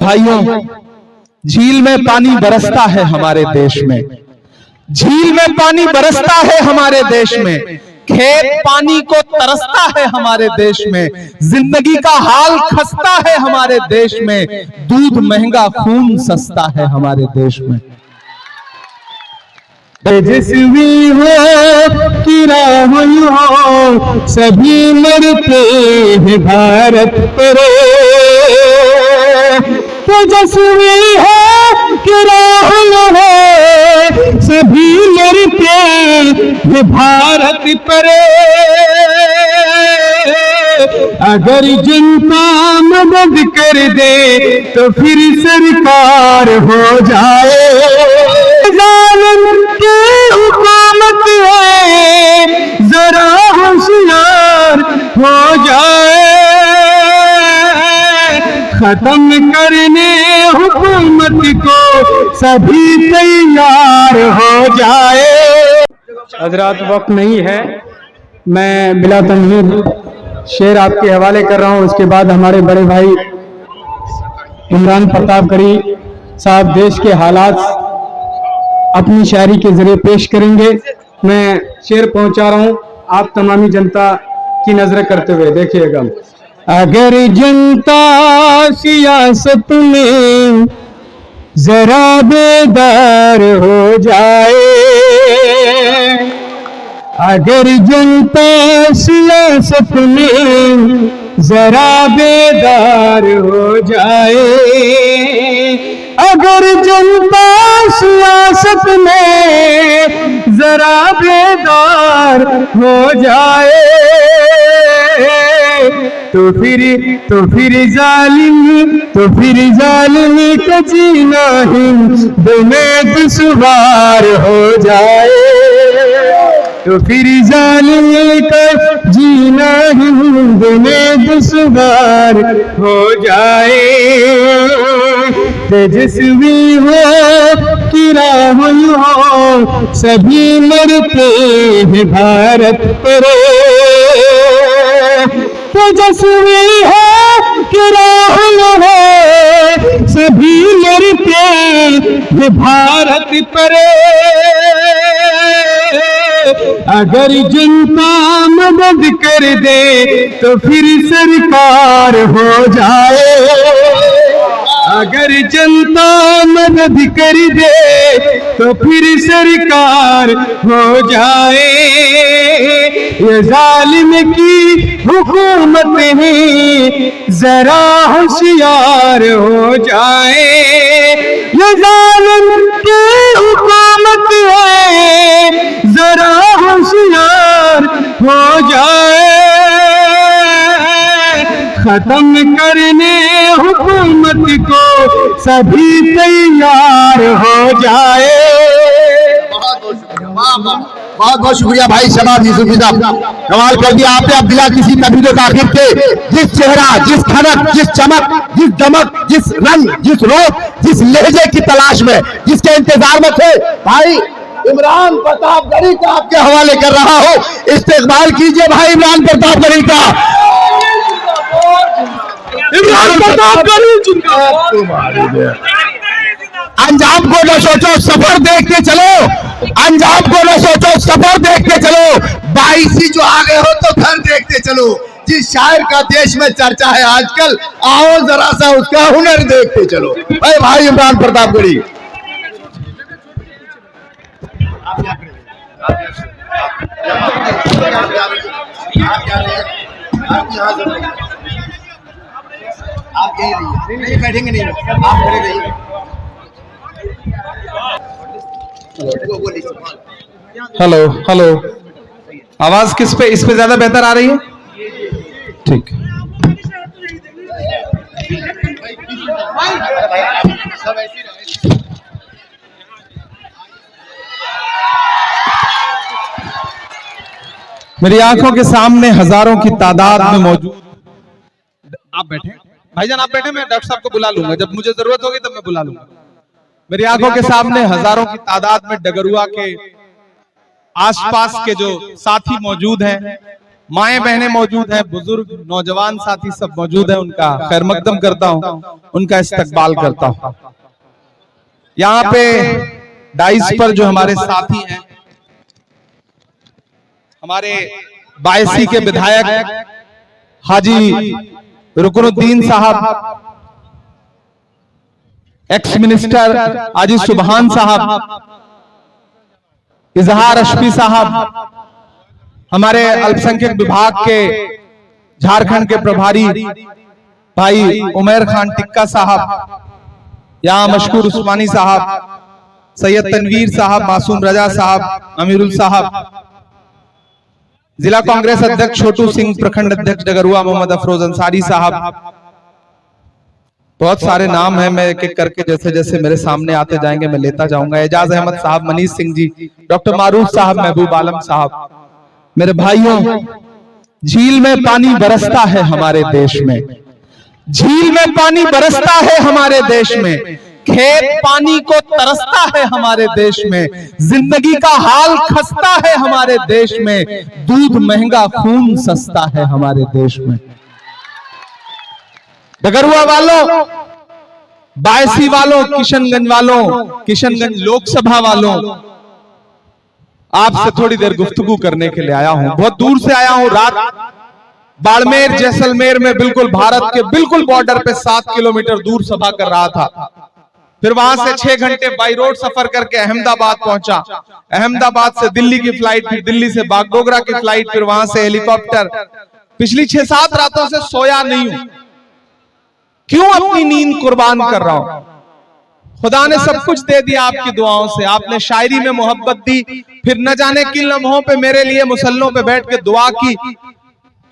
भाइयों, झील में पानी बरसता है हमारे देश में, झील में पानी बरसता है हमारे देश में, खेत पानी को तरसता है हमारे देश में, जिंदगी का हाल खस्ता है हमारे देश में, दूध महंगा खून सस्ता है हमारे देश में। तेजस्वी हो कि राहुल हो, सभी मरते हैं भारत पर। तेजस्वी हो कि राहुल हो, सभी मरते हैं भारत पर। अगर जनता मदद कर दे तो फिर सरकार हो जाए। जालिम की हुकूमत है, जरा होशियार हो जाए। खत्म करने हुकूमत को सभी तैयार हो जाए। हजरात, वक्त नहीं है, मैं बिला तमहीद शेर आपके हवाले कर रहा हूं। उसके बाद हमारे बड़े भाई इमरान प्रतापगढ़ी साहब देश के हालात अपनी शायरी के जरिए पेश करेंगे। मैं शेर पहुंचा रहा हूं आप तमामी जनता की नजर करते हुए, देखिएगा। अगर जनता सियासत में जरा बेदार हो जाए, अगर जनता सियासत में जरा बेदार हो जाए, अगर जनता सियासत में जरा बेदार हो जाए, तो फिर जालिम का जीना हिंद में दुश्वार हो जाए, तो फिर जालिम का जीना हिंद में दुश्वार हो जाए। तेजस्वी हो कि राहुल हो, सभी मरते हैं भारत पर। तेजस्वी हो कि राहुल हो, सभी मरते हैं भारत पर। अगर जनता मदद कर दे तो फिर सरकार हो जाए, अगर जनता मदद कर दे तो फिर सरकार हो जाए। ये जालिम की हुकूमत है, जरा होशियार हो जाए। ये जालिम की हुकूमत है, जरा होशियार हो जाए। खत्म करने हुकूमत को सभी तैयार हो जाए। बहुत बहुत शुक्रिया भाई शबाब यूसुफी साहब, कमाल कर दिया आपने। अब बिना किसी तबीयत आखिर के जिस चेहरा, जिस खनक, जिस चमक, जिस दमक, जिस रंग, जिस रूप, जिस लहजे की तलाश में, जिसके इंतजार में थे, भाई इमरान प्रतापगढ़ी का आपके हवाले कर रहा हूं। इस्तेकबाल कीजिए भाई इमरान प्रतापगढ़ी का। इमरान प्रतापगढ़ी अंजाम को न सोचो सफर देखते चलो, अंजाम को न सोचो सफर देखते चलो, 22 जो आ गए हो तो घर देखते चलो। जिस शायर का देश में चर्चा है आजकल, आओ जरा सा उसका हुनर देखते चलो। भाई इमरान प्रतापगढ़ी आप यही रहिए, नहीं बैठेंगे, नहीं आप खड़े रहिए। हेलो हेलो, आवाज किस पे, इस पे ज्यादा बेहतर आ रही है? ठीक। मेरी आंखों के सामने हजारों की तादाद में मौजूद, आप बैठे भाईजान, आप बैठे, मैं डॉक्टर साहब को बुला लूंगा, जब मुझे जरूरत होगी तब मैं बुला लूंगा। मेरी आंखों के सामने हजारों की तादाद में डगरुआ के आसपास के जो साथी मौजूद हैं, माएं बहनें मौजूद हैं, बुजुर्ग नौजवान साथी सब मौजूद हैं, उनका खैर मकदम करता हूं, उनका इस्तकबाल करता हूं। यहाँ पे डाइस पर जो हमारे साथी हैं, हमारे बायसी के विधायक हाजी रुकनुद्दीन साहब, एक्स मिनिस्टर हाजी सुबहान साहब, इजहार अशफी साहब, हमारे अल्पसंख्यक विभाग के झारखंड के प्रभारी भाई उमैर खान टिक्का साहब, यहाँ मशकूर उस्मानी साहब, सैयद तनवीर साहब, मासूम रजा साहब, अमीरुल साहब, जिला कांग्रेस अध्यक्ष छोटू सिंह, प्रखंड अध्यक्ष डगरुआ मोहम्मद अफरोज अंसारी साहब, बहुत सारे नाम हैं, मैं एक एक करके जैसे जैसे मेरे सामने आते जाएंगे मैं लेता जाऊंगा। एजाज अहमद साहब, मनीष सिंह जी, डॉक्टर मारूफ साहब, महबूब आलम साहब। मेरे भाइयों, झील में पानी बरसता है हमारे देश में, झील में पानी बरसता है हमारे देश में, खेत पानी को तरसता है हमारे देश में, जिंदगी का हाल खस्ता है हमारे देश में, दूध महंगा खून सस्ता है हमारे देश में। डगरुआ वालों, बायसी वालों, किशनगंज वालों, किशनगंज लोकसभा वालों, आपसे थोड़ी देर गुफ्तगू करने के लिए आया हूं। बहुत दूर से आया हूं, रात बाड़मेर जैसलमेर में बिल्कुल भारत के बिल्कुल बॉर्डर पे 7 किलोमीटर दूर सभा कर रहा था। फिर वहां से 6 घंटे बाई रोड सफर करके अहमदाबाद पहुंचा, अहमदाबाद से दिल्ली की फ्लाइट, फिर दिल्ली से बागडोगरा की फ्लाइट, फिर वहां से हेलीकॉप्टर। पिछली 6-7 रातों से सोया नहीं हूं। क्यों अपनी नींद कुर्बान कर रहा हूं? खुदा ने सब कुछ दे दिया आपकी दुआओं से, आपने शायरी में मोहब्बत दी, फिर न जाने किन लम्हों पे मेरे लिए मुसल्लों पे बैठ के दुआ की,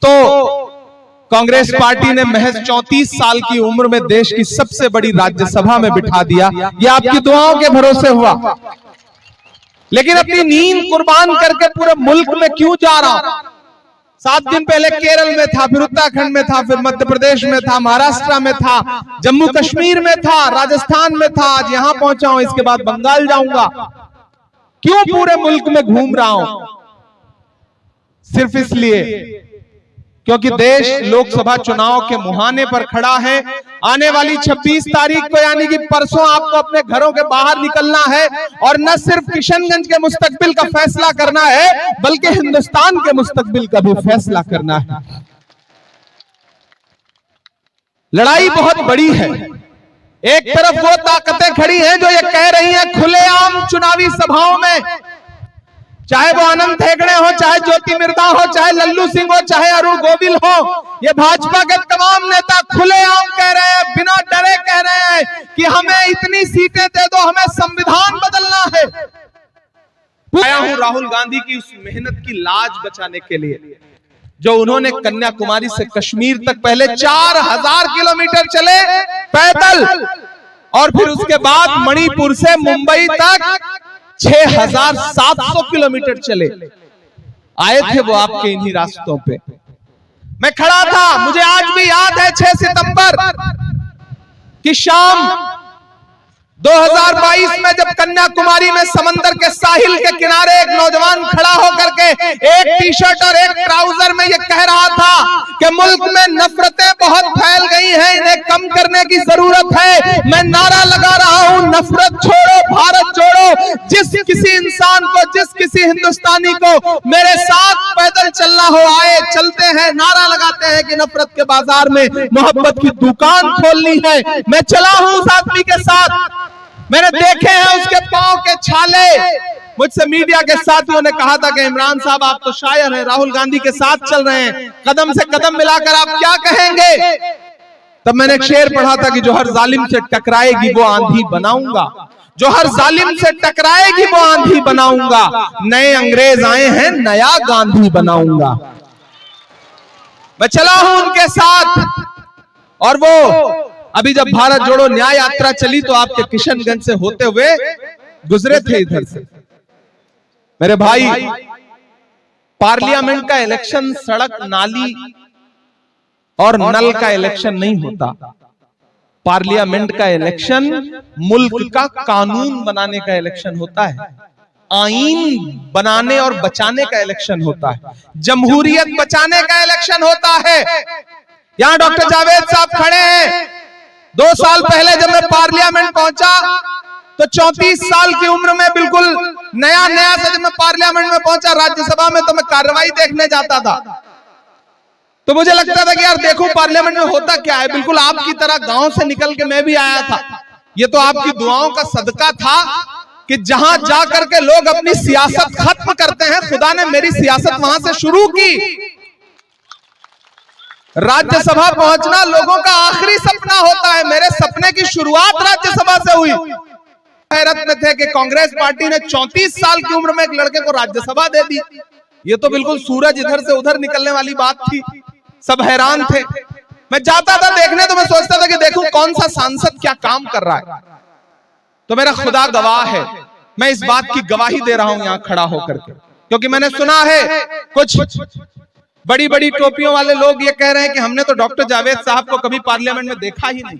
तो कांग्रेस पार्टी ने महज 34 साल की उम्र में देश की सबसे बड़ी राज्यसभा में बिठा दिया। ये आपकी दुआओं के भरोसे हुआ। लेकिन अपनी नींद कुर्बान करके पूरे मुल्क में क्यों जा रहा हूं? 7 दिन पहले केरल में था, फिर उत्तराखंड में था, फिर मध्य प्रदेश में था, महाराष्ट्र में था, जम्मू कश्मीर में था, राजस्थान में था, आज यहां पहुंचा हूं, इसके बाद बंगाल जाऊंगा। क्यों पूरे मुल्क में घूम रहा हूं? सिर्फ इसलिए क्योंकि देश लोकसभा चुनाव के मुहाने पर खड़ा है। आने वाली 26 तारीख को यानी कि परसों आपको अपने घरों के बाहर निकलना है और न सिर्फ किशनगंज के मुस्तकबिल का फैसला करना है, बल्कि हिंदुस्तान के मुस्तकबिल का भी फैसला करना है। लड़ाई बहुत बड़ी है। एक तरफ वो ताकतें खड़ी हैं जो ये कह रही हैं खुलेआम चुनावी सभाओं में, चाहे वो आनंद हेगड़े हो, चाहे ज्योति मिर्धा हो, चाहे लल्लू सिंह हो, चाहे अरुण गोविल हो, ये भाजपा के तमाम नेता खुलेआम कह रहे हैं, बिना डरे कह रहे हैं कि हमें इतनी सीटें दे दो, हमें संविधान बदलना है। आया हूं राहुल गांधी की उस मेहनत की लाज बचाने के लिए जो उन्होंने कन्याकुमारी से कश्मीर तक पहले 4000 किलोमीटर चले पैदल, और फिर उसके बाद मणिपुर से मुंबई तक 6700 किलोमीटर चले। आए थे वो आपके इन्हीं रास्तों पे। मैं खड़ा था, मुझे आज भी याद है 6 सितंबर की शाम 2022 में, जब कन्याकुमारी में समंदर के साहिल के किनारे एक नौजवान खड़ा होकर के एक टी-शर्ट और एक ट्राउजर में ये कह रहा था कि मुल्क में नफरतें बहुत फैल गई हैं, इन्हें कम करने की जरूरत है। मैं नारा लगा रहा हूं, नफरत छोड़ो, भारत जोड़ो। जिस किसी इंसान को, जिस किसी हिंदुस्तानी को मेरे साथ पैदल चलना हो, आए, चलते हैं, नारा लगाते हैं कि नफरत के बाजार में मोहब्बत की दुकान खोलनी है। मैं चला हूं उस आदमी के साथ, मैंने देखे हैं उसके पांव के छाले। मुझसे मीडिया के साथियों ने कहा था कि इमरान साहब आप तो शायर हैं, राहुल गांधी के साथ चल रहे हैं, कदम से कदम मिलाकर आप क्या कहेंगे? तब मैंने एक शेर पढ़ा था कि जो हर जालिम से टकराएगी वो आंधी बनाऊंगा, जो हर जालिम से टकराएगी वो आंधी बनाऊंगा, नए अंग्रेज आए हैं, नया गांधी बनाऊंगा। मैं चला हूं उनके साथ, और वो अभी जब भारत जोड़ो न्याय यात्रा चली तो आपके किशनगंज से होते हुए गुजरे थे इधर से। मेरे भाई, पार्लियामेंट का इलेक्शन सड़क, नाली और नल का इलेक्शन नहीं होता। पार्लियामेंट का इलेक्शन मुल्क का कानून बनाने का इलेक्शन होता है। आईन बनाने और बचाने का इलेक्शन होता है, जमहूरियत बचाने का इलेक्शन होता है। यहां डॉक्टर जावेद साहब खड़े हैं। 2 साल पहले जब मैं पार्लियामेंट पहुंचा तो 34 साल की उम्र में, बिल्कुल नया नया से जब मैं पार्लियामेंट में पहुंचा राज्यसभा में, तो मैं कार्रवाई देखने जाता था। तो मुझे लगता था कि यार देखूं पार्लियामेंट में होता क्या है। बिल्कुल आपकी तरह गांव से निकल के मैं भी आया था। ये तो आपकी दुआओं का सदका था कि जहां जाकर के लोग अपनी सियासत खत्म करते हैं, खुदा ने मेरी सियासत वहां से शुरू की। राज्यसभा पहुंचना लोगों का आखिरी सपना होता है। मेरे सपने की शुरुआत राज्यसभा से हुई। हैरत में थे कि कांग्रेस पार्टी ने 34 साल की उम्र में एक लड़के को राज्यसभा दे दी। ये तो बिल्कुल सूरज इधर से उधर निकलने वाली बात थी। सब हैरान थे। मैं जाता था देखने, तो मैं सोचता था कि देखूं कौन सा सांसद क्या काम कर रहा है। तो मेरा खुदा गवाह है, मैं इस बात की गवाही दे रहा हूं यहां खड़ा होकर के, क्योंकि मैंने सुना है कुछ बड़ी बड़ी टोपियों वाले लोग ये कह रहे हैं कि हमने तो डॉक्टर जावेद साहब को कभी पार्लियामेंट में देखा ही नहीं।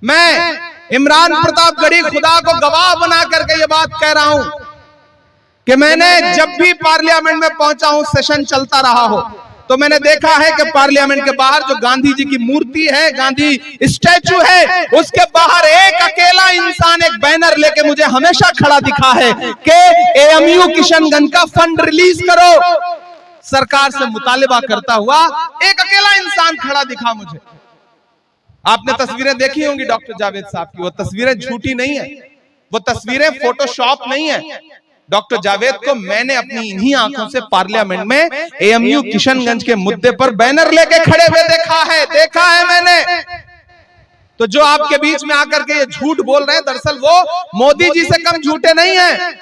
मैं इमरान प्रतापगढ़ी खुदा को गवाह बना करके ये बात कह रहा हूं कि मैंने जब भी पार्लियामेंट में पहुंचा हूं, सेशन चलता रहा हो, तो मैंने देखा है कि पार्लियामेंट के बाहर जो गांधी जी की मूर्ति है, गांधी स्टैचू है, उसके बाहर एक अकेला इंसान एक बैनर लेके मुझे हमेशा खड़ा दिखा है कि एएमयू किशनगंज का फंड रिलीज करो। सरकार से मुतालिबा करता हुआ एक अकेला इंसान खड़ा दिखा मुझे। आपने तस्वीरें देखी होंगी डॉक्टर जावेद साहब की। वो तस्वीरें झूठी नहीं है, वो तस्वीरें फोटोशॉप नहीं है। डॉक्टर जावेद को मैंने अपनी इन्हीं आंखों से पार्लियामेंट में एएमयू किशनगंज के मुद्दे पर बैनर लेके खड़े हुए देखा है मैंने। तो जो आपके बीच में आकर के ये झूठ बोल रहे हैं, दरअसल वो मोदी जी से कम झूठे नहीं हैं।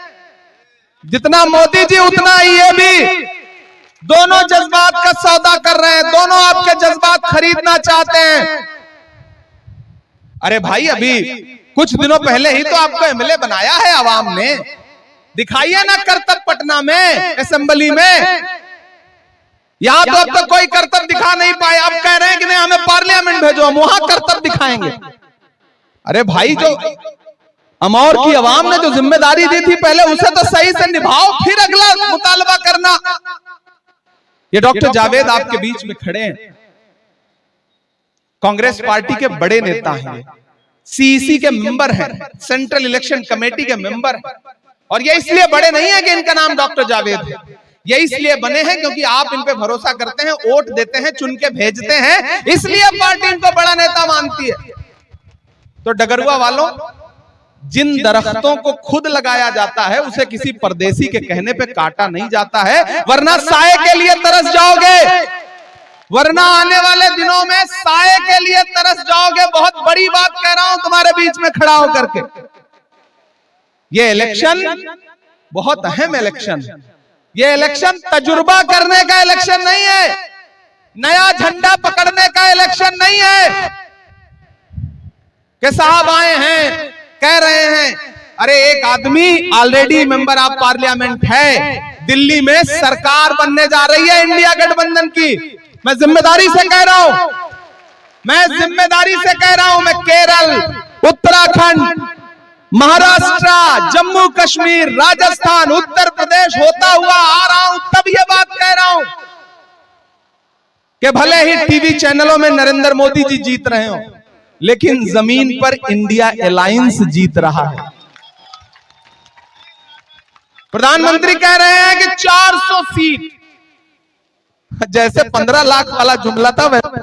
जितना मोदी जी उतना ही ये भी। दोनों जज्बात का सौदा कर रहे हैं, दोनों आपके जज्बात खरीदना चाहते हैं। अरे भाई, अभी कुछ दिनों पहले ही तो आपको एमएलए बनाया है आवाम ने। दिखाइए ना करतब पटना में, असेंबली में। यहां तो अब तक कोई करतब दिखा नहीं पाए। अब कह रहे हैं कि नहीं हमें पार्लियामेंट भेजो, हम वहां करतब दिखाएंगे। अरे भाई, जो अमौर की आवाम ने जो जिम्मेदारी दी थी पहले, उसे तो सही से निभाओ, फिर अगला मुतालबा करना। ये डॉक्टर जावेद आपके बीच में खड़े हैं, कांग्रेस पार्टी के बड़े नेता हैं, सीईसी के मेंबर हैं, सेंट्रल इलेक्शन कमेटी के मेंबर हैं। और ये इसलिए बड़े नहीं है कि इनका नाम डॉक्टर जावेद है, ये इसलिए बने हैं क्योंकि आप इन पे भरोसा करते हैं, वोट देते हैं, चुन के भेजते हैं, इसलिए पार्टी इनको बड़ा नेता मानती है। तो डगरुआ वालों, जिन दरख्तों को खुद लगाया जाता है उसे किसी परदेसी के कहने पे काटा नहीं जाता है, वरना साए के लिए तरस जाओगे, वरना आने वाले दिनों में साए के लिए तरस जाओगे। बहुत बड़ी बात कह रहा हूं तुम्हारे बीच में खड़ा होकर के। ये इलेक्शन बहुत अहम इलेक्शन है। ये इलेक्शन तजुर्बा करने का इलेक्शन नहीं है, नया झंडा पकड़ने का इलेक्शन नहीं है कि साहब आए हैं कह रहे हैं। अरे एक आदमी ऑलरेडी मेंबर ऑफ पार्लियामेंट है, दिल्ली में सरकार बनने जा रही है इंडिया गठबंधन की। मैं जिम्मेदारी से कह रहा हूं, मैं केरल, उत्तराखंड, महाराष्ट्र, जम्मू कश्मीर, राजस्थान, उत्तर प्रदेश होता हुआ आ रहा हूं, तब ये बात कह रहा हूं कि भले ही टीवी चैनलों में नरेंद्र मोदी जी जीत रहे हो, लेकिन जमीन पर इंडिया अलायंस जीत रहा है। प्रधानमंत्री कह रहे हैं कि 400 सीट, जैसे 15 लाख वाला जुमला था वैसे